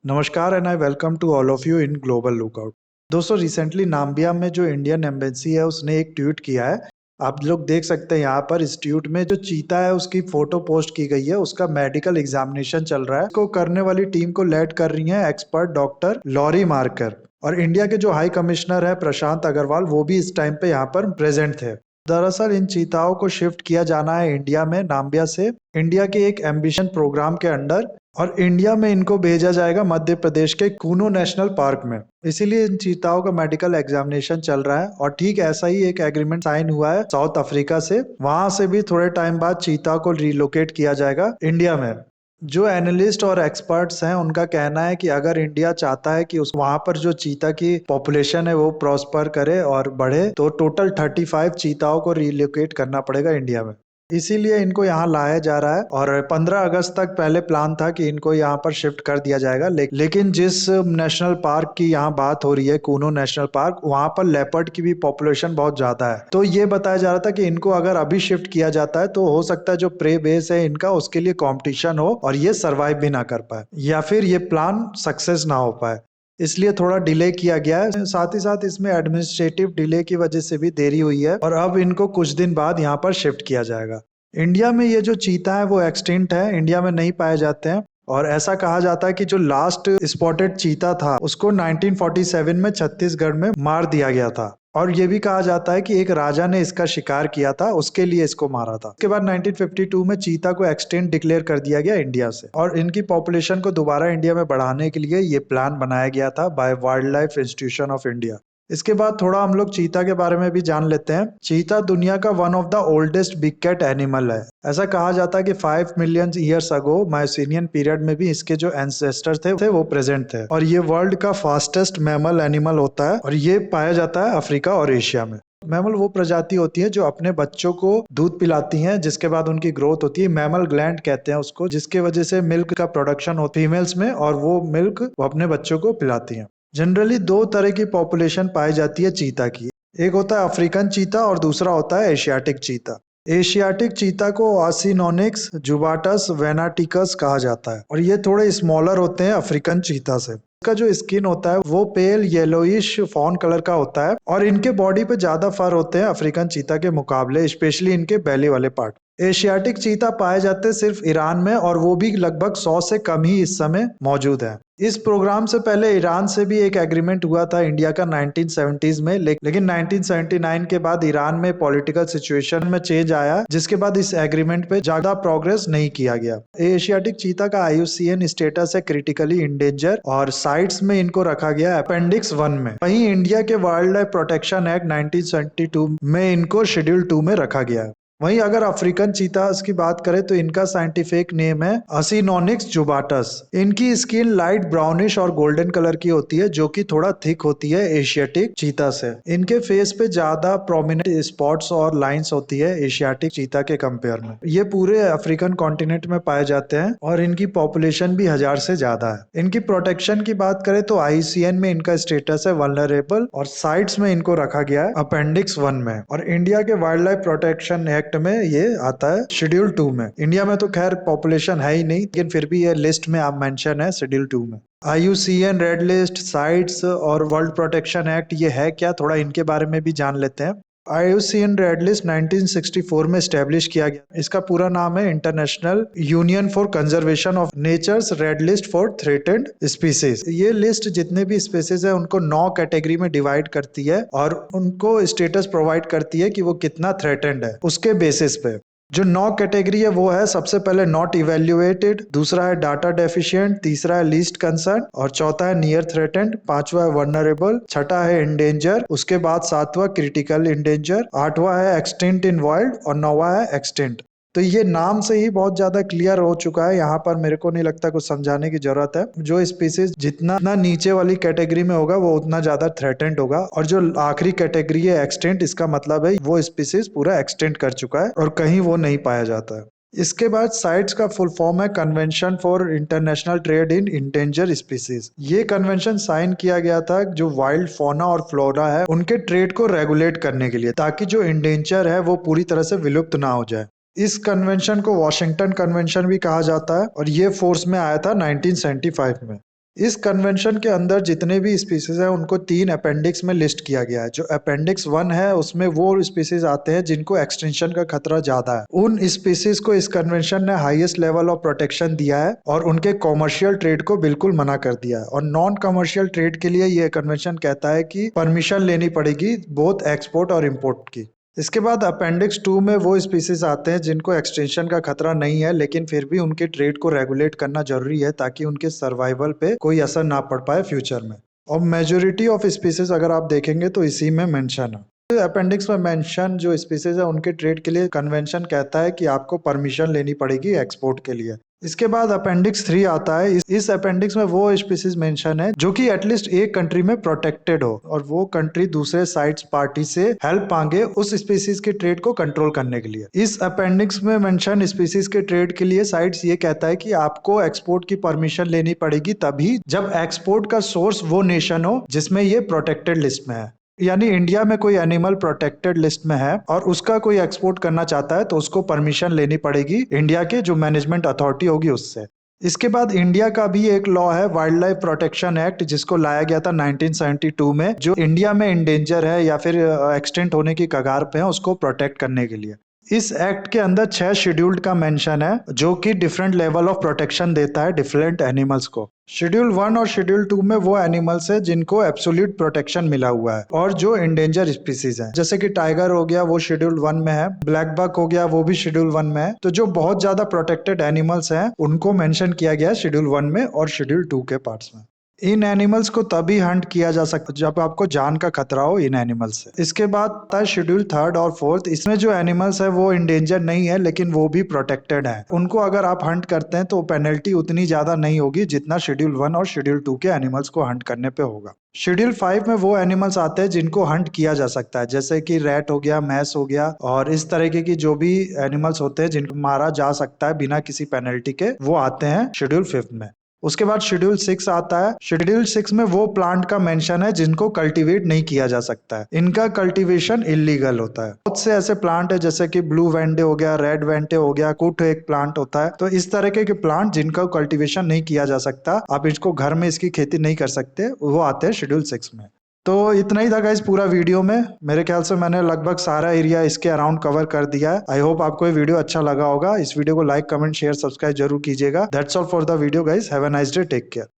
नमस्कार and I welcome to all of you in global lookout. दोस्तों, recently Namibia में जो इंडियन एम्बेसी है उसने एक ट्वीट किया है। आप लोग देख सकते हैं यहाँ पर इस ट्वीट में जो चीता है उसकी फोटो पोस्ट की गई है। उसका मेडिकल एग्जामिनेशन चल रहा है। इसको करने वाली टीम को लेड कर रही है एक्सपर्ट डॉक्टर लॉरी मार्कर, और इंडिया के जो हाई कमिश्नर है प्रशांत अग्रवाल वो भी इस टाइम पे यहाँ पर प्रेजेंट थे। दरअसल इन चीताओं को शिफ्ट किया जाना है इंडिया में नाम्बिया से, इंडिया के एक एम्बिशन प्रोग्राम के अंडर, और इंडिया में इनको भेजा जाएगा मध्य प्रदेश के कूनो नेशनल पार्क में। इसीलिए इन चीताओं का मेडिकल एग्जामिनेशन चल रहा है। और ठीक ऐसा ही एक एग्रीमेंट साइन हुआ है साउथ अफ्रीका से। वहां से भी थोड़े टाइम बाद चीता को रिलोकेट किया जाएगा इंडिया में। जो एनालिस्ट और एक्सपर्ट्स हैं उनका कहना है कि अगर इंडिया चाहता है कि उस वहां पर जो चीता की पॉपुलेशन है वो प्रॉस्पर करे और बढ़े, तो टोटल 35 चीताओं को रिलोकेट करना पड़ेगा इंडिया में। इसीलिए इनको यहाँ लाया जा रहा है। और 15 अगस्त तक पहले प्लान था कि इनको यहाँ पर शिफ्ट कर दिया जाएगा, लेकिन जिस नेशनल पार्क की यहाँ बात हो रही है, कूनो नेशनल पार्क, वहां पर लेपर्ड की भी पॉपुलेशन बहुत ज्यादा है। तो ये बताया जा रहा था कि इनको अगर अभी शिफ्ट किया जाता है तो हो सकता है जो प्रे बेस है इनका उसके लिए कॉम्पिटिशन हो और ये सर्वाइव भी ना कर पाए, या फिर ये प्लान सक्सेस ना हो पाए। इसलिए थोड़ा डिले किया गया है। साथ ही साथ इसमें एडमिनिस्ट्रेटिव डिले की वजह से भी देरी हुई है, और अब इनको कुछ दिन बाद यहाँ पर शिफ्ट किया जाएगा। इंडिया में ये जो चीता है वो एक्सटिंक्ट है, इंडिया में नहीं पाए जाते हैं। और ऐसा कहा जाता है कि जो लास्ट स्पॉटेड चीता था उसको 1947 में छत्तीसगढ़ में मार दिया गया था। और ये भी कहा जाता है कि एक राजा ने इसका शिकार किया था, उसके लिए इसको मारा था। उसके बाद 1952 में चीता को एक्सटिंक्ट डिक्लेयर कर दिया गया इंडिया से, और इनकी पॉपुलेशन को दोबारा इंडिया में बढ़ाने के लिए ये प्लान बनाया गया था by wildlife institution of India. इसके बाद थोड़ा हम लोग चीता के बारे में भी जान लेते हैं। चीता दुनिया का one of the oldest big cat animal है। ऐसा कहा जाता है कि 5 million years ago Miocene period में भी इसके जो एंसेस्टर्स थे वो प्रेजेंट थे। और ये वर्ल्ड का फास्टेस्ट मैमल एनिमल होता है, और ये पाया जाता है अफ्रीका और एशिया में। मैमल वो प्रजाति होती है जो अपने बच्चों को दूध पिलाती हैं, जिसके बाद उनकी ग्रोथ होती है। मैमल ग्लैंड कहते हैं उसको, जिसके वजह से मिल्क का प्रोडक्शन होता है फीमेल्स में, और वो मिल्क वो अपने बच्चों को पिलाती हैं। जनरली दो तरह की पॉपुलेशन पाई जाती है चीता की। एक होता है अफ्रीकन चीता और दूसरा होता है एशियाटिक चीता। एशियाटिक चीता को ऑसिनोनिक्स जुबाटस वेनाटिकस कहा जाता है, और ये थोड़े स्मॉलर होते हैं अफ्रीकन चीता से। इसका जो स्किन होता है वो पेल येलोइश फॉन कलर का होता है, और इनके बॉडी पे ज्यादा फर होते हैं अफ्रीकन चीता के मुकाबले, स्पेशली इनके बेली वाले पार्ट। एशियाटिक चीता पाए जाते हैं सिर्फ ईरान में, और वो भी लगभग 100 से कम ही इस समय मौजूद है। इस प्रोग्राम से पहले ईरान से भी एक एग्रीमेंट हुआ था इंडिया का 1970s में, लेकिन 1979 के बाद ईरान में पॉलिटिकल सिचुएशन में चेंज आया, जिसके बाद इस एग्रीमेंट पे ज्यादा प्रोग्रेस नहीं किया गया। एशियाटिक चीता का IUCN स्टेटस है क्रिटिकली इंडेंजर, और साइट्स में इनको रखा गया अपेंडिक्स 1 में। वहीं इंडिया के वाइल्ड लाइफ प्रोटेक्शन एक्ट 1972 में इनको शेड्यूल 2 में रखा गया है। वहीं अगर अफ्रीकन चीतास की बात करें तो इनका साइंटिफिक नेम है असिनोनिक्स जुबाटस। इनकी स्किन लाइट ब्राउनिश और गोल्डन कलर की होती है, जो कि थोड़ा थिक होती है एशियाटिक चीता से। इनके फेस पे ज्यादा प्रोमिनेंट स्पॉट्स और लाइंस होती है एशियाटिक चीता के कंपेयर में। ये पूरे अफ्रीकन कॉन्टिनेंट में पाए जाते हैं, और इनकी पॉपुलेशन भी 1000 से ज्यादा है। इनकी प्रोटेक्शन की बात करें तो IUCN में इनका स्टेटस है वल्नरेबल, और साइट्स में इनको रखा गया है अपेंडिक्स 1 में। और इंडिया के वाइल्ड लाइफ प्रोटेक्शन एक्ट में ये आता है शेड्यूल 2 में। इंडिया में तो खैर पॉपुलेशन है ही नहीं, लेकिन फिर भी ये लिस्ट में आप मेंशन है शेड्यूल 2 में। IUCN रेड लिस्ट, साइट्स और वर्ल्ड प्रोटेक्शन एक्ट ये है क्या, थोड़ा इनके बारे में भी जान लेते हैं। IUCN रेड लिस्ट 1964 में स्टैब्लिश किया गया। इसका पूरा नाम है International Union for Conservation of Nature's Red List for Threatened Species. ये लिस्ट जितने भी स्पीसीज है उनको 9 कैटेगरी में डिवाइड करती है, और उनको स्टेटस प्रोवाइड करती है कि वो कितना थ्रेटेंड है उसके बेसिस पे। जो 9 कैटेगरी है वो है, सबसे पहले नॉट इवेल्युएटेड, दूसरा है डाटा डेफिशिएंट, तीसरा है लीस्ट कंसर्न, और चौथा है नियर थ्रेटेंड, पांचवा है वल्नरेबल, छठा है इंडेंजर, उसके बाद सातवां क्रिटिकल इंडेंजर, आठवां है एक्सटिंक्ट इन वाइल्ड, और नौवां है एक्सटिंक्ट। तो ये नाम से ही बहुत ज्यादा क्लियर हो चुका है, यहाँ पर मेरे को नहीं लगता कुछ समझाने की जरूरत है। जो स्पीसीज जितना नीचे वाली कैटेगरी में होगा वो उतना ज्यादा थ्रेटेंड होगा, और जो आखिरी कैटेगरी है एक्सटेंट, इसका मतलब है वो स्पीसीज पूरा एक्सटेंट कर चुका है और कहीं वो नहीं पाया जाता है। इसके बाद साइट्स का फुल फॉर्म है Convention for International Trade in Endanger Species. ये कन्वेंशन साइन किया गया था जो वाइल्ड फौना और फ्लोरा है उनके ट्रेड को रेगुलेट करने के लिए, ताकि जो इंडेंजर है वो पूरी तरह से विलुप्त ना हो जाए। इस कन्वेंशन को वॉशिंगटन कन्वेंशन भी कहा जाता है, और ये फोर्स में आया था 1975 में। इस कन्वेंशन के अंदर जितने भी स्पीसीज हैं उनको 3 अपेंडिक्स में लिस्ट किया गया है। जो अपेंडिक्स 1 है उसमें वो स्पीसीज आते हैं जिनको एक्सटिंक्शन का खतरा ज्यादा है। उन स्पीसीज को इस कन्वेंशन ने हाईएस्ट लेवल ऑफ प्रोटेक्शन दिया है और उनके कॉमर्शियल ट्रेड को बिल्कुल मना कर दिया है। और नॉन कमर्शियल ट्रेड के लिए ये कन्वेंशन कहता है कि परमिशन लेनी पड़ेगी बोथ एक्सपोर्ट और इम्पोर्ट की। इसके बाद अपेंडिक्स 2 में वो स्पीसीज आते हैं जिनको एक्सटेंशन का खतरा नहीं है, लेकिन फिर भी उनके ट्रेड को रेगुलेट करना जरूरी है ताकि उनके सर्वाइवल पे कोई असर ना पड़ पाए फ्यूचर में। और मेजोरिटी ऑफ स्पीसीज अगर आप देखेंगे तो इसी में मेंशन है। अपेंडिक्स में मेंशन जो स्पीसीज है उनके ट्रेड के लिए कन्वेंशन कहता है कि आपको परमिशन लेनी पड़ेगी एक्सपोर्ट के लिए। इसके बाद अपेंडिक्स 3 आता है। इस अपेंडिक्स में वो स्पीसीज मेंशन है जो कि एटलीस्ट एक कंट्री में प्रोटेक्टेड हो और वो कंट्री दूसरे साइड्स पार्टी से हेल्प मांगे उस स्पीसीज के ट्रेड को कंट्रोल करने के लिए। इस अपेंडिक्स में मेंशन स्पीसीज के ट्रेड के लिए साइड्स ये कहता है कि आपको एक्सपोर्ट की परमिशन लेनी पड़ेगी तभी जब एक्सपोर्ट का सोर्स वो नेशन हो जिसमें ये प्रोटेक्टेड लिस्ट में है। यानी इंडिया में कोई एनिमल प्रोटेक्टेड लिस्ट में है और उसका कोई एक्सपोर्ट करना चाहता है तो उसको परमिशन लेनी पड़ेगी इंडिया के जो मैनेजमेंट अथॉरिटी होगी उससे। इसके बाद इंडिया का भी एक लॉ है वाइल्ड लाइफ प्रोटेक्शन एक्ट, जिसको लाया गया था 1972 में, जो इंडिया में इंडेंजर है या फिर एक्सटेंट होने की कगार पे है उसको प्रोटेक्ट करने के लिए। इस एक्ट के अंदर 6 शेड्यूल्ड का मेंशन है जो कि डिफरेंट लेवल ऑफ प्रोटेक्शन देता है डिफरेंट एनिमल्स को। शेड्यूल 1 और शेड्यूल 2 में वो एनिमल्स है जिनको एब्सोल्यूट प्रोटेक्शन मिला हुआ है और जो इंडेंजर स्पीसीज है, जैसे कि टाइगर हो गया वो शेड्यूल 1 में है, ब्लैक बक हो गया वो भी शेड्यूल 1 में है। तो जो बहुत ज्यादा प्रोटेक्टेड एनिमल्स हैं उनको मेंशन किया गया है शेड्यूल 1 में और शेड्यूल 2 के पार्ट्स में। इन एनिमल्स को तभी हंट किया जा सकता जब आपको जान का खतरा हो इन एनिमल्स से। इसके बाद आता है शेड्यूल 3 और 4। इसमें जो एनिमल्स है वो इंडेंजर नहीं है लेकिन वो भी प्रोटेक्टेड है। उनको अगर आप हंट करते हैं तो पेनल्टी उतनी ज्यादा नहीं होगी जितना शेड्यूल 1 और शेड्यूल 2 के एनिमल्स को हंट करने पे होगा। शेड्यूल 5 में वो एनिमल्स आते हैं जिनको हंट किया जा सकता है, जैसे कि रैट हो गया, मैस हो गया और इस तरीके की जो भी एनिमल्स होते हैं जिनको मारा जा सकता है बिना किसी पेनल्टी के, वो आते हैं शेड्यूल 5 में। उसके बाद शेड्यूल 6 आता है। शेड्यूल 6 में वो प्लांट का मेंशन है जिनको कल्टीवेट नहीं किया जा सकता है, इनका कल्टीवेशन इलीगल होता है। बहुत से ऐसे प्लांट है जैसे कि ब्लू वेंडे हो गया, रेड वेंटे हो गया, कुट एक प्लांट होता है। तो इस तरीके के प्लांट जिनका कल्टीवेशन नहीं किया जा सकता, आप इसको घर में इसकी खेती नहीं कर सकते, वो आते हैं शेड्यूल 6 में। तो इतना ही था गाइस पूरा वीडियो में। मेरे ख्याल से मैंने लगभग सारा एरिया इसके अराउंड कवर कर दिया है। आई होप आपको ये वीडियो अच्छा लगा होगा। इस वीडियो को लाइक, कमेंट, शेयर, सब्सक्राइब जरूर कीजिएगा। That's all for the video guys. Have a nice day, take care.